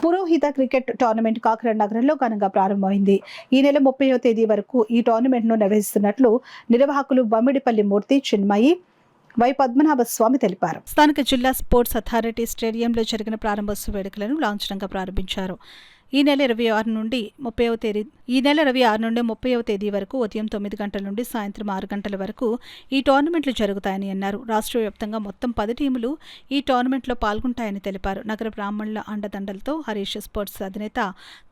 పురోహిత cricket tournament Kakinada నగరంలో ఘనంగా ప్రారంభమైంది. ఈ నెల 30వ తేదీ వరకు ఈ టోర్నమెంట్ను నిర్వహిస్తున్నట్లు నిర్వాహకులు బమ్మిడిపల్లి మూర్తి, చిన్మయి, వై పద్మనాభ స్వామి తెలిపారు. స్థానిక జిల్లా స్పోర్ట్స్ అథారిటీ స్టేడియంలో జరిగిన ప్రారంభోత్సవ వేడుకలను లాంఛనంగా ప్రారంభించారు. ఈ నెల 26 నుండి 30వ తేదీ వరకు ఉదయం 9 గంటల నుండి సాయంత్రం 6 గంటల వరకు ఈ టోర్నమెంట్లు జరుగుతాయని అన్నారు. రాష్ట్ర వ్యాప్తంగా మొత్తం 10 టీములు ఈ టోర్నమెంట్లో పాల్గొంటాయని తెలిపారు. నగర బ్రాహ్మణుల అండదండలతో హరీష్ స్పోర్ట్స్ అధినేత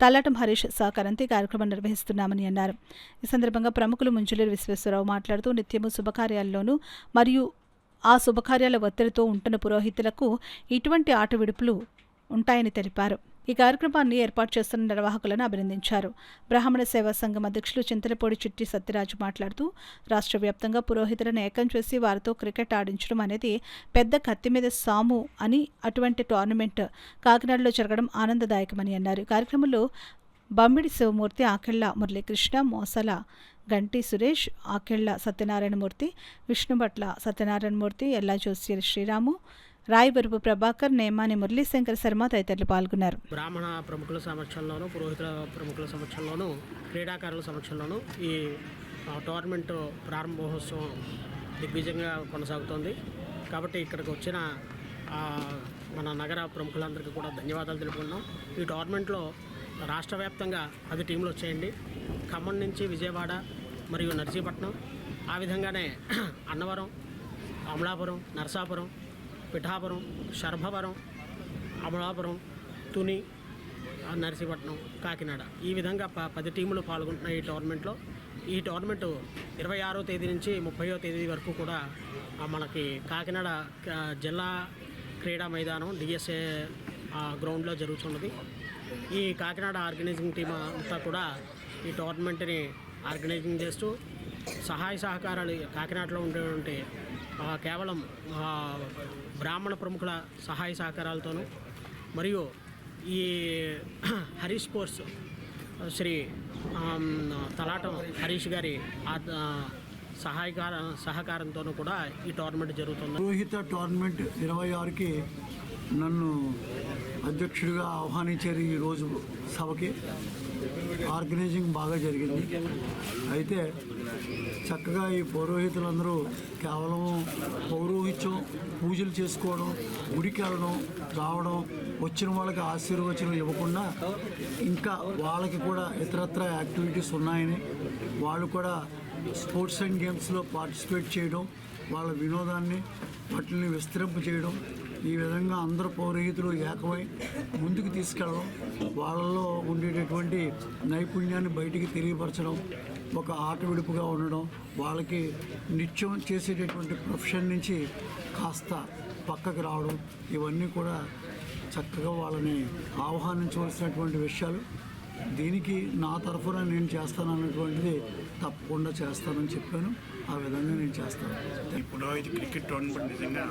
తలాటం హరీష్ సహకారంతో ఈ కార్యక్రమం నిర్వహిస్తున్నామని అన్నారు. ఈ సందర్భంగా ప్రముఖులు ముంజులేరు విశ్వేశ్వరరావు మాట్లాడుతూ నిత్యము శుభకార్యాల్లోనూ మరియు ఆ శుభకార్యాల ఒత్తిడితో ఉంటున్న పురోహితులకు ఇటువంటి ఆట విడుపులు ఉంటాయని తెలిపారు. ఈ కార్యక్రమాన్ని ఏర్పాటు చేస్తున్న నిర్వాహకులను అభినందించారు. బ్రాహ్మణ సేవా సంఘం అధ్యక్షులు చింతలపూడి చిట్టి సత్యరాజు మాట్లాడుతూ రాష్ట్ర వ్యాప్తంగా పురోహితులను ఏకం చేసి వారితో క్రికెట్ ఆడించడం అనేది పెద్ద కత్తి మీద సాము అని, అటువంటి టోర్నమెంట్ కాకినాడలో జరగడం ఆనందదాయకమని అన్నారు. ఈ కార్యక్రమంలో బమ్మిడి శివమూర్తి, ఆకెళ్ల మురళీకృష్ణ, మోసల గంటి సురేష్, ఆకెళ్ల సత్యనారాయణమూర్తి, విష్ణుభట్ల సత్యనారాయణమూర్తి, ఎల్లా జోస్యర్ శ్రీరాము, రాయవరపు ప్రభాకర్, నేమాని మురళీశంకర్ శర్మ తదితరులు పాల్గొన్నారు. బ్రాహ్మణ ప్రముఖుల సమక్షంలోనూ, పురోహిత ప్రముఖుల సమక్షంలోనూ, క్రీడాకారుల సమక్షంలోనూ ఈ టోర్నమెంట్ ప్రారంభోత్సవం దిగ్విజయంగా కొనసాగుతోంది. కాబట్టి ఇక్కడికి వచ్చిన మన నగర ప్రముఖులందరికీ కూడా ధన్యవాదాలు తెలుపుకుంటున్నాం. ఈ టోర్నమెంట్లో రాష్ట్ర వ్యాప్తంగా 10 టీంలు వచ్చాయండి. ఖమ్మం నుంచి విజయవాడ మరియు నర్సీపట్నం, ఆ విధంగానే అన్నవరం, అమలాపురం, నరసాపురం, పిఠాపురం, శర్భవరం, అమలాపురం, తుని, నర్సీపట్నం, కాకినాడ, ఈ విధంగా 10 టీములు పాల్గొంటున్నాయి ఈ టోర్నమెంట్లో. ఈ టోర్నమెంటు 26వ తేదీ నుంచి 30వ తేదీ వరకు కూడా మనకి కాకినాడ జిల్లా క్రీడా మైదానం డిఎస్ఏ గ్రౌండ్లో జరుగుతున్నది. ఈ కాకినాడ ఆర్గనైజింగ్ టీం అంతా కూడా ఈ టోర్నమెంట్ని ఆర్గనైజింగ్ చేస్తూ సహాయ సహకారాలు కాకినాడలో ఉండేటువంటి కేవలం బ్రాహ్మణ ప్రముఖుల సహాయ సహకారాలతోనూ మరియు ఈ హరీష్ స్పోర్ట్స్ శ్రీ తలాటం హరీష్ గారి సహకారంతోనూ కూడా ఈ టోర్నమెంట్ జరుగుతుంది. పురోహిత టోర్నమెంట్ 26కి నన్ను అధ్యక్షుడిగా ఆహ్వానించారు. ఈరోజు సభకి ఆర్గనైజింగ్ బాగా జరిగింది. అయితే చక్కగా ఈ పౌరోహితులందరూ కేవలం పౌరోహిత్యం, పూజలు చేసుకోవడం, గుడికి వెళ్ళడం, రావడం, వచ్చిన వాళ్ళకి ఆశీర్వచనం ఇవ్వకుండా ఇంకా వాళ్ళకి కూడా ఇతరత్ర యాక్టివిటీస్ ఉన్నాయని, వాళ్ళు కూడా స్పోర్ట్స్ అండ్ గేమ్స్లో పార్టిసిపేట్ చేయడం, వాళ్ళ వినోదాన్ని వాటిని విస్తరింప చేయడం, ఈ విధంగా అందరూ పౌరోహితులు ఏకమై ముందుకు తీసుకెళ్ళడం, వాళ్ళలో ఉండేటటువంటి నైపుణ్యాన్ని బయటికి తెలియపరచడం, ఒక ఆట విడుపుగా ఉండడం, వాళ్ళకి నిత్యం చేసేటటువంటి ప్రొఫెషన్ నుంచి కాస్త పక్కకు రావడం, ఇవన్నీ కూడా చక్కగా వాళ్ళని ఆహ్వానించవలసినటువంటి విషయాలు. దీనికి నా తరఫున నేను చేస్తానన్నటువంటిది తప్పకుండా చేస్తానని చెప్పాను. ఆ విధంగా నేను చేస్తాను. పురోహిత క్రికెట్ టోర్నమెంట్ నిజంగా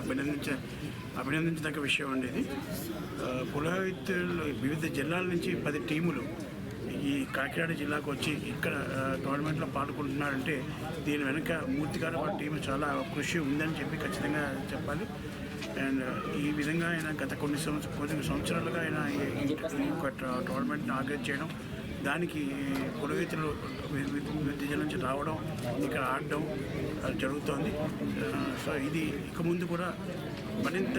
అభినందించదగ్గ విషయం అండి. ఇది పురోహితులు వివిధ జిల్లాల నుంచి 10 టీములు ఈ కాకినాడ జిల్లాకు వచ్చి ఇక్కడ టోర్నమెంట్లో పాల్గొంటున్నారంటే దీని వెనుక మూర్తి గారు వాళ్ళ టీం చాలా కృషి ఉందని చెప్పి ఖచ్చితంగా చెప్పాలి. అండ్ ఈ విధంగా ఆయన గత కొన్ని సంవత్సరాలుగా ఆయన ఈ టోర్నమెంట్ని ఆర్గనైజ్ చేయడం, దానికి పురోహితులు వివిధ జిల్లా నుంచి రావడం, ఇక్కడ ఆడడం జరుగుతోంది. సో ఇది ఇక ముందు కూడా మరింత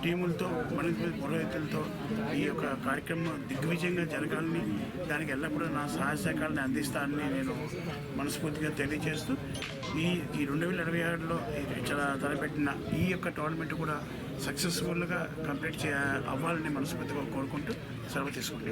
టీములతో, మరింత పురోహితులతో ఈ యొక్క కార్యక్రమం దిగ్విజయంగా జరగాలని, దానికి ఎల్లప్పుడూ నా సహాయ సహకారాన్ని అందిస్తానని నేను మనస్ఫూర్తిగా తెలియజేస్తూ ఈ 2026లో చాలా తలపెట్టిన ఈ యొక్క టోర్నమెంట్ కూడా సక్సెస్ఫుల్గా కంప్లీట్ అవ్వాలని మనస్ఫూర్తిగా కోరుకుంటూ సెలవు తీసుకుంటాను.